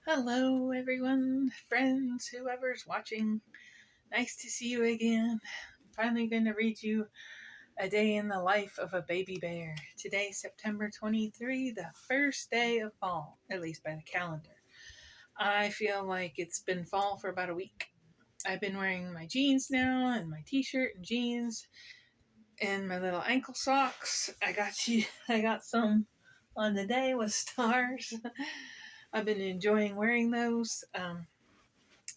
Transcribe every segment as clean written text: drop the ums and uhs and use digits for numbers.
Hello, everyone, friends, whoever's watching. Nice to see you again. I'm finally going to read you a day in the life of a baby bear. Today, September 23, the first day of fall, at least by the calendar. I feel like it's been fall for about a week. I've been wearing my jeans now and my t-shirt and jeans and my little ankle socks. I got some on the day with stars. I've been enjoying wearing those. I'm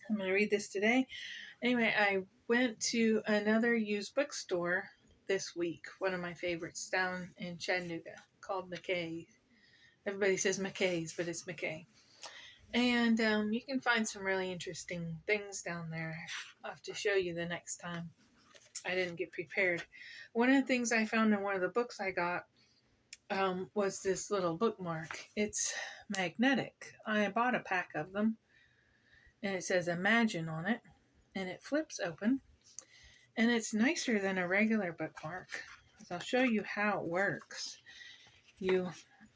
going to read this today. Anyway, I went to another used bookstore this week, one of my favorites down in Chattanooga, called McKay. Everybody says McKay's, but it's McKay. And you can find some really interesting things down there. I'll have to show you the next time. I didn't get prepared. One of the things I found in one of the books I got was this little bookmark. It's magnetic. I bought a pack of them, and it says Imagine on it, and it flips open, and it's nicer than a regular bookmark. I'll show you how it works. You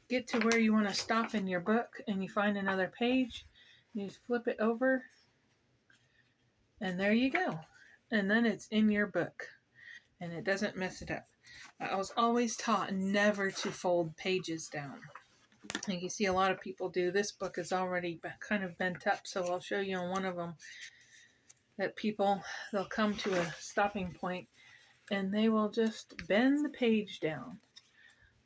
get to where you want to stop in your book, and you find another page, you flip it over, and there you go. And then it's in your book, and it doesn't mess it up. I was always taught never to fold pages down. And you see a lot of people do. This book is already kind of bent up, so I'll show you on one of them that they'll come to a stopping point and they will just bend the page down.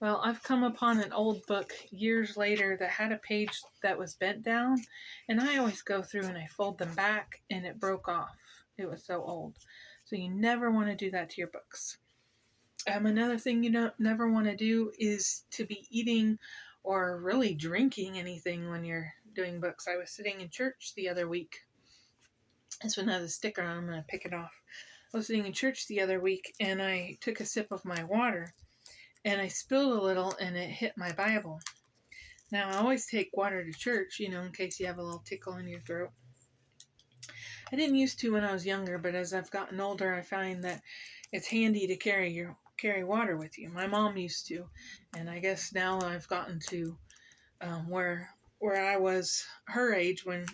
Well, I've come upon an old book years later that had a page that was bent down, and I always go through and I fold them back, and it broke off. It was so old. So you never want to do that to your books. Another thing you never want to do is to be eating or really drinking anything when you're doing books. I was sitting in church the other week. This one has a sticker on. I'm going to pick it off. I was sitting in church the other week, and I took a sip of my water, and I spilled a little, and it hit my Bible. Now, I always take water to church, in case you have a little tickle in your throat. I didn't used to when I was younger, but as I've gotten older, I find that it's handy to carry water with you. My mom used to, and I guess now I've gotten to where I was her age when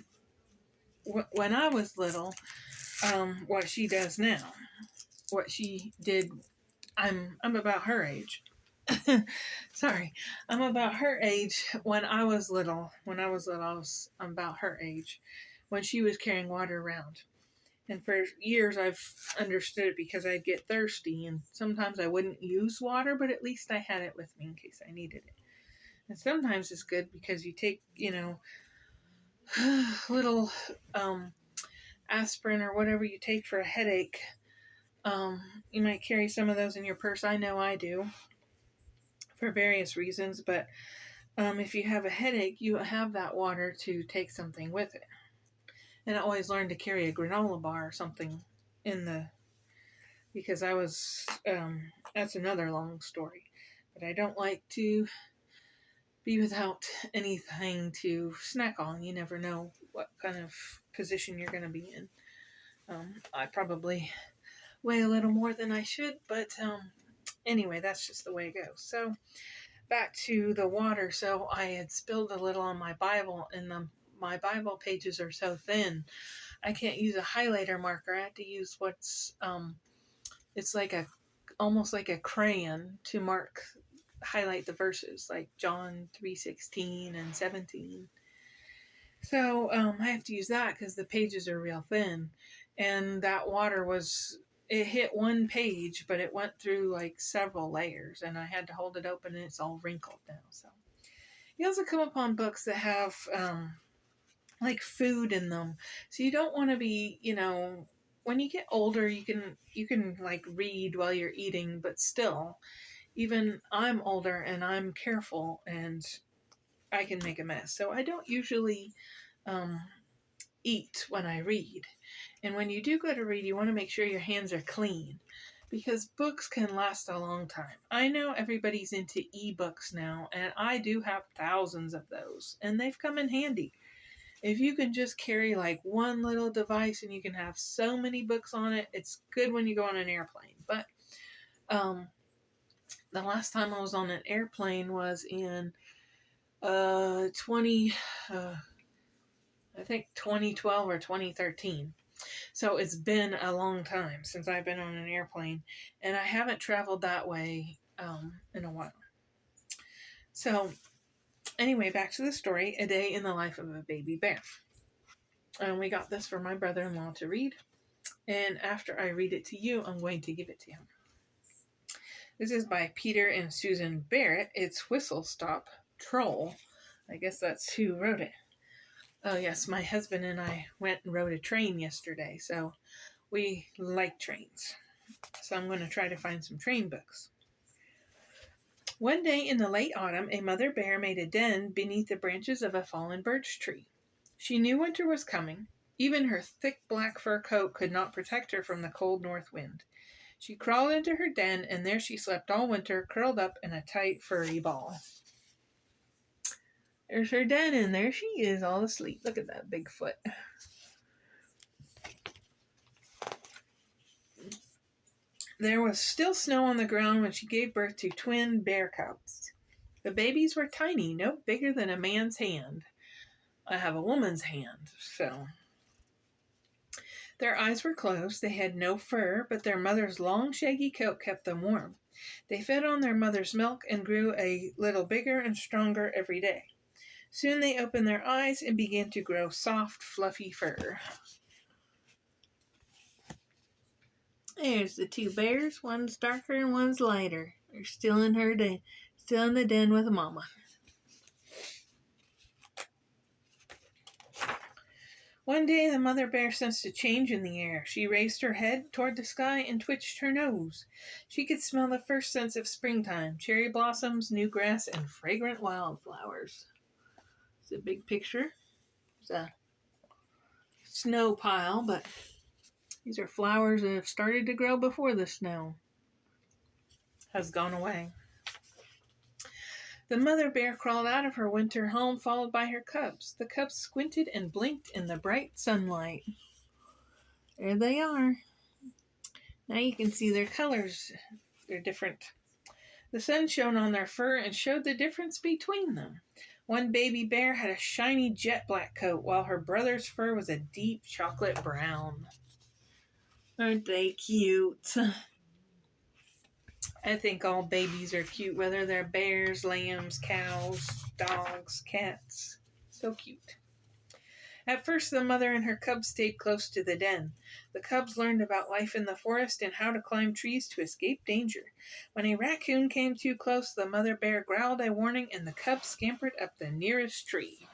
I was little. What she does now, what she did. I'm about her age. Sorry, I'm about her age when I was little. I'm about her age when she was carrying water around. And for years, I've understood it because I'd get thirsty, and sometimes I wouldn't use water, but at least I had it with me in case I needed it. And sometimes it's good because you take, little aspirin or whatever you take for a headache. You might carry some of those in your purse. I know I do for various reasons, but if you have a headache, you have that water to take something with it. And I always learned to carry a granola bar or something because I was, that's another long story. But I don't like to be without anything to snack on. You never know what kind of position you're going to be in. I probably weigh a little more than I should, but anyway, that's just the way it goes. So back to the water. So I had spilled a little on my Bible, and my Bible pages are so thin, I can't use a highlighter marker. I have to use it's almost like a crayon to highlight the verses, like John 3:16 and 17. So I have to use that because the pages are real thin, and that water it hit one page, but it went through like several layers, and I had to hold it open, and it's all wrinkled now. So you also come upon books that have like food in them, so you don't want to be, when you get older, you can like read while you're eating, but still, even I'm older and I'm careful, and I can make a mess. So I don't usually eat when I read. And when you do go to read, you want to make sure your hands are clean, because books can last a long time. I know everybody's into ebooks now, and I do have thousands of those, and they've come in handy. If you can just carry like one little device and you can have so many books on it, it's good when you go on an airplane. But the last time I was on an airplane was in I think 2012 or 2013. So it's been a long time since I've been on an airplane, and I haven't traveled that way in a while. So anyway, back to the story, A Day in the Life of a Baby Bear. And we got this for my brother-in-law to read, and after I read it to you, I'm going to give it to him. This is by Peter and Susan Barrett. It's WhistleStop, Troll. I guess that's who wrote it. Oh yes, my husband and I went and rode a train yesterday, so we like trains. So I'm going to try to find some train books. One day in the late autumn, a mother bear made a den beneath the branches of a fallen birch tree. She knew winter was coming. Even her thick black fur coat could not protect her from the cold north wind. She crawled into her den, and there she slept all winter, curled up in a tight, furry ball. There's her den, and there she is, all asleep. Look at that big foot. There was still snow on the ground when she gave birth to twin bear cubs. The babies were tiny, no bigger than a man's hand. I have a woman's hand, so. Their eyes were closed. They had no fur, but their mother's long, shaggy coat kept them warm. They fed on their mother's milk and grew a little bigger and stronger every day. Soon they opened their eyes and began to grow soft, fluffy fur. There's the two bears. One's darker and one's lighter. They're still in the den with Mama. One day the mother bear sensed a change in the air. She raised her head toward the sky and twitched her nose. She could smell the first scents of springtime, cherry blossoms, new grass, and fragrant wildflowers. It's a big picture. It's a snow pile, but these are flowers that have started to grow before the snow has gone away. The mother bear crawled out of her winter home, followed by her cubs. The cubs squinted and blinked in the bright sunlight. There they are. Now you can see their colors. They're different. The sun shone on their fur and showed the difference between them. One baby bear had a shiny jet black coat, while her brother's fur was a deep chocolate brown. Aren't they cute? I think all babies are cute, whether they're bears, lambs, cows, dogs, cats. So cute. At first, the mother and her cubs stayed close to the den. The cubs learned about life in the forest and how to climb trees to escape danger. When a raccoon came too close, the mother bear growled a warning, and the cubs scampered up the nearest tree.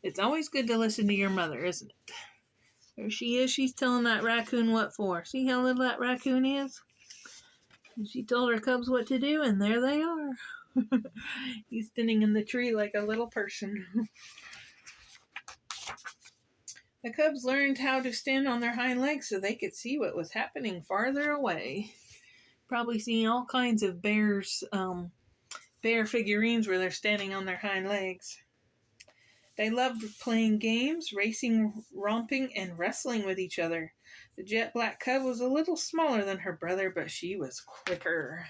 It's always good to listen to your mother, isn't it? There she is. She's telling that raccoon what for. See how little that raccoon is? And she told her cubs what to do, and there they are. He's standing in the tree like a little person. The cubs learned how to stand on their hind legs so they could see what was happening farther away. Probably seen all kinds of bear figurines where they're standing on their hind legs. They loved playing games, racing, romping, and wrestling with each other. The jet black cub was a little smaller than her brother, but she was quicker.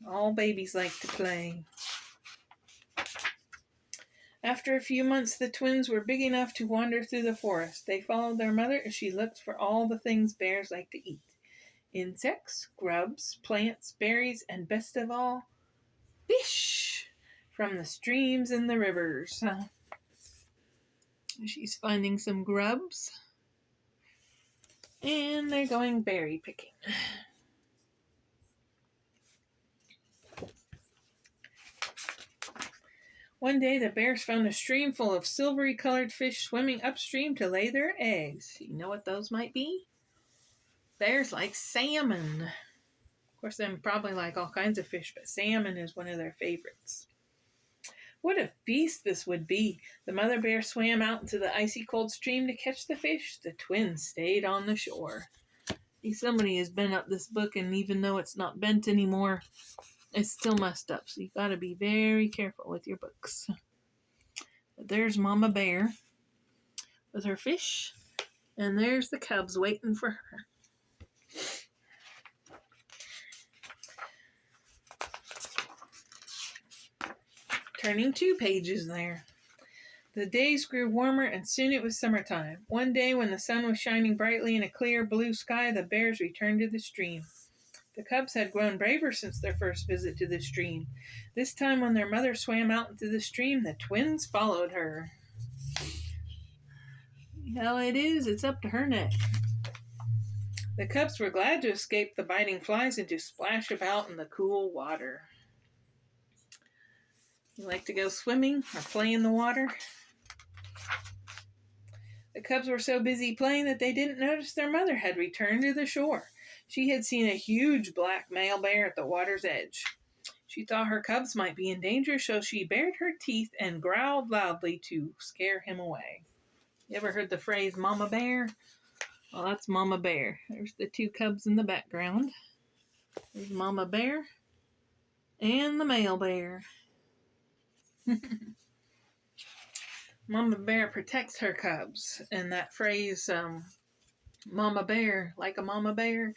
All babies like to play. After a few months, the twins were big enough to wander through the forest. They followed their mother as she looked for all the things bears like to eat. Insects, grubs, plants, berries, and best of all, fish from the streams and the rivers. She's finding some grubs, and they're going berry picking. One day the bears found a stream full of silvery colored fish swimming upstream to lay their eggs. You know what those might be? Bears like salmon. Of course, they probably like all kinds of fish, but salmon is one of their favorites. What a feast this would be. The mother bear swam out into the icy cold stream to catch the fish. The twins stayed on the shore. See, somebody has bent up this book, and even though it's not bent anymore, it's still messed up. So you've got to be very careful with your books. But there's Mama Bear with her fish, and there's the cubs waiting for her. turning 2 pages there. The days grew warmer, and soon it was summertime. One day, when the sun was shining brightly in a clear blue sky, the bears returned to the stream. The cubs had grown braver since their first visit to the stream. This time, when their mother swam out into the stream, the twins followed her. How it is, it's up to her neck. The cubs were glad to escape the biting flies and to splash about in the cool water. You like to go swimming or play in the water? The cubs were so busy playing that they didn't notice their mother had returned to the shore. She had seen a huge black male bear at the water's edge. She thought her cubs might be in danger, so she bared her teeth and growled loudly to scare him away. You ever heard the phrase Mama Bear? Well, that's Mama Bear. There's the 2 cubs in the background. There's Mama Bear and the male bear. Mama Bear protects her cubs, and that phrase, Mama Bear, like a Mama Bear,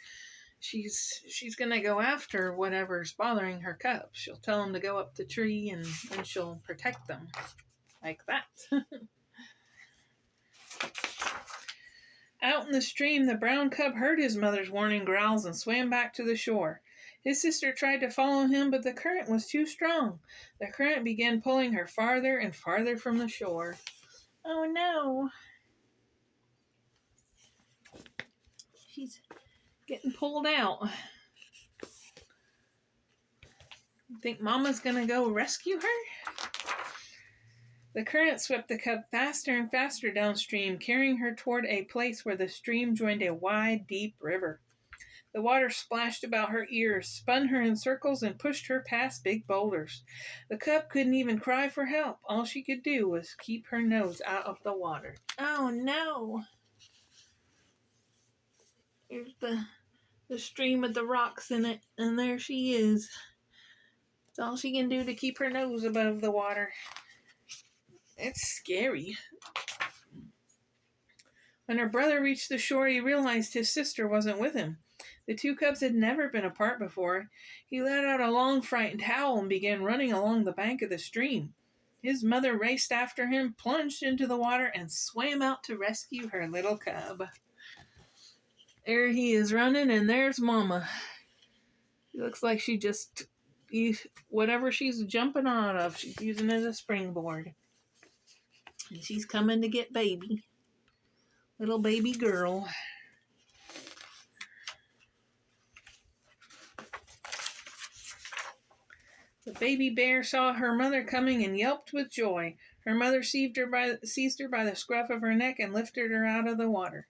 she's gonna go after whatever's bothering her cubs. She'll tell them to go up the tree, and she'll protect them, like that. Out in the stream, the brown cub heard his mother's warning growls and swam back to the shore. His sister tried to follow him, but the current was too strong. The current began pulling her farther and farther from the shore. Oh no! She's getting pulled out. You think Mama's gonna go rescue her? The current swept the cub faster and faster downstream, carrying her toward a place where the stream joined a wide, deep river. The water splashed about her ears, spun her in circles, and pushed her past big boulders. The cub couldn't even cry for help. All she could do was keep her nose out of the water. Oh no! Here's the stream with the rocks in it, and there she is. It's all she can do to keep her nose above the water. It's scary. When her brother reached the shore, he realized his sister wasn't with him. The 2 cubs had never been apart before. He let out a long, frightened howl and began running along the bank of the stream. His mother raced after him, plunged into the water, and swam out to rescue her little cub. There he is running, and there's Mama. She looks like she just, whatever she's jumping out of, she's using it as a springboard. And she's coming to get baby. Little baby girl. The baby bear saw her mother coming and yelped with joy. Her mother seized her by the scruff of her neck and lifted her out of the water.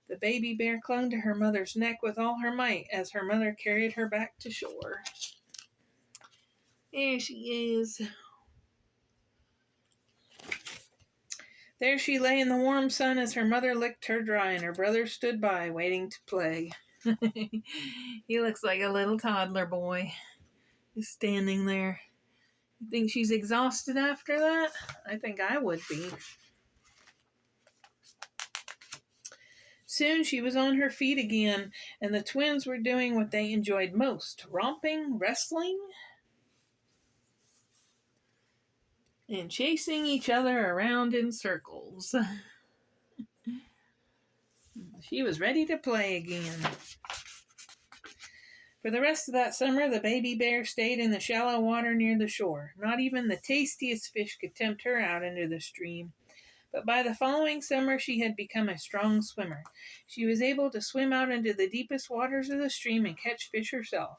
The baby bear clung to her mother's neck with all her might as her mother carried her back to shore. There she is. There she lay in the warm sun as her mother licked her dry, and her brother stood by, waiting to play. He looks like a little toddler boy. He's standing there. You think she's exhausted after that? I think I would be. Soon she was on her feet again, and the twins were doing what they enjoyed most, romping, wrestling, and chasing each other around in circles. She was ready to play again. For the rest of that summer, the baby bear stayed in the shallow water near the shore. Not even the tastiest fish could tempt her out into the stream. But by the following summer, she had become a strong swimmer. She was able to swim out into the deepest waters of the stream and catch fish herself.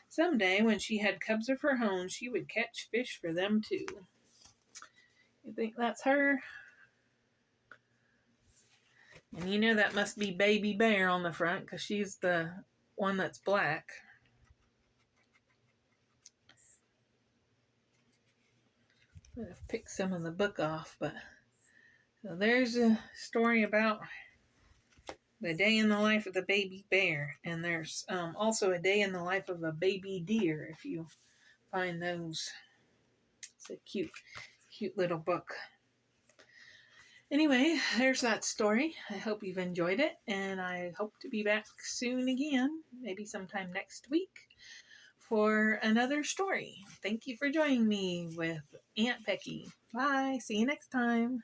Someday, when she had cubs of her own, she would catch fish for them too. You think that's her? And you know that must be Baby Bear on the front, because she's the one that's black. I've picked some of the book off, but so there's a story about the day in the life of the baby bear, and there's also a day in the life of a baby deer, if you find those. It's a cute little book. Anyway, there's that story. I hope you've enjoyed it, and I hope to be back soon again, maybe sometime next week, for another story. Thank you for joining me with Aunt Becky. Bye. See you next time.